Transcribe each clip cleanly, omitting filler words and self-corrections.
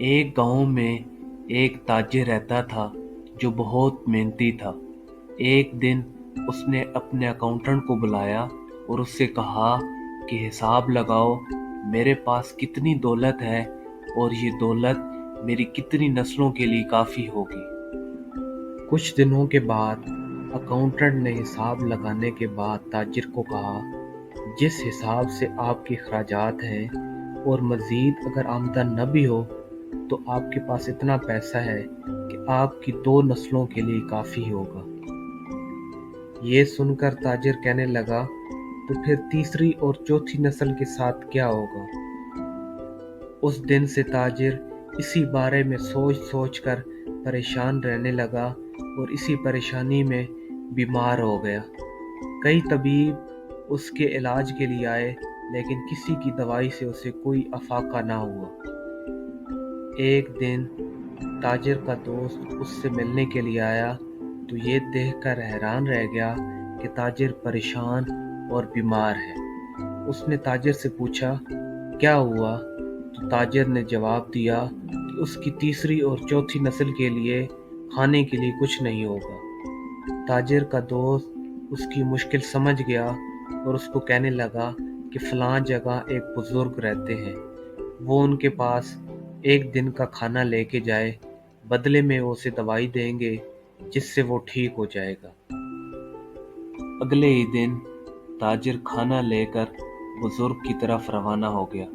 एक गांव में एक ताजिर रहता था जो बहुत मेहनती था। एक दिन उसने अपने अकाउंटेंट को बुलाया और उससे कहा कि हिसाब लगाओ, मेरे पास कितनी दौलत है और ये दौलत मेरी कितनी नस्लों के लिए काफ़ी होगी। कुछ दिनों के बाद अकाउंटेंट ने हिसाब लगाने के बाद ताजिर को कहा, जिस हिसाब से आपके खर्चात हैं और मज़ीद अगर आमदन न भी हो तो आपके पास इतना पैसा है कि आपकी 2 नस्लों के लिए काफ़ी होगा। ये सुनकर ताजिर कहने लगा, तो फिर तीसरी और चौथी नस्ल के साथ क्या होगा? उस दिन से ताजिर इसी बारे में सोच सोच कर परेशान रहने लगा और इसी परेशानी में बीमार हो गया। कई तबीब उसके इलाज के लिए आए, लेकिन किसी की दवाई से उसे कोई अफाका ना हुआ। एक दिन ताजिर का दोस्त उससे मिलने के लिए आया तो ये देखकर हैरान रह गया कि ताजिर परेशान और बीमार है। उसने ताजिर से पूछा, क्या हुआ? तो ताजिर ने जवाब दिया कि उसकी तीसरी और चौथी नस्ल के लिए खाने के लिए कुछ नहीं होगा। ताजिर का दोस्त उसकी मुश्किल समझ गया और उसको कहने लगा कि फलां जगह एक बुजुर्ग रहते हैं, वो उनके पास एक दिन का खाना लेके जाए, बदले में वो उसे दवाई देंगे जिससे वो ठीक हो जाएगा। अगले ही दिन ताजिर खाना लेकर बुजुर्ग की तरफ रवाना हो गया।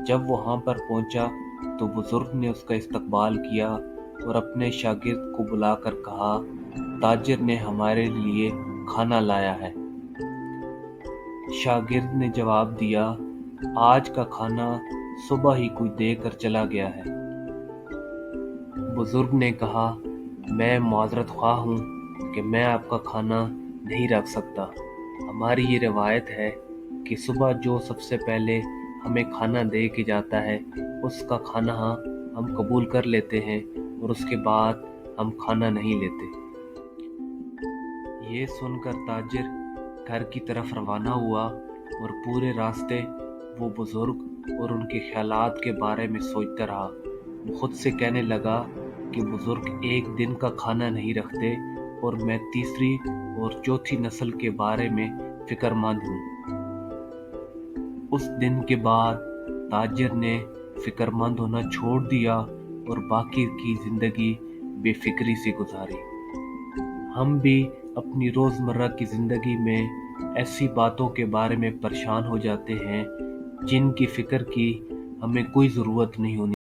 जब वहां पर पहुंचा तो बुजुर्ग ने उसका इस्तकबाल किया और अपने शागिर्द को बुलाकर कहा, ताजिर ने हमारे लिए खाना लाया है। शागिर्द ने जवाब दिया, आज का खाना सुबह ही कोई देकर चला गया है। बुजुर्ग ने कहा, मैं माजरत ख्वाह हूँ कि मैं आपका खाना नहीं रख सकता। हमारी ये रिवायत है कि सुबह जो सबसे पहले हमें खाना दे के जाता है उसका खाना हम कबूल कर लेते हैं और उसके बाद हम खाना नहीं लेते। ये सुनकर ताजिर घर की तरफ रवाना हुआ और पूरे रास्ते वो बुजुर्ग और उनके ख्यालात के बारे में सोचता रहा। वो खुद से कहने लगा कि बुजुर्ग एक दिन का खाना नहीं रखते और मैं तीसरी और चौथी नस्ल के बारे में फिक्रमंद हूँ। उस दिन के बाद ताजिर ने फिक्रमंद होना छोड़ दिया और बाकी की जिंदगी बेफिक्री से गुजारी। हम भी अपनी रोज़मर्रा की ज़िंदगी में ऐसी बातों के बारे में परेशान हो जाते हैं जिनकी फ़िक्र की हमें कोई ज़रूरत नहीं होनी।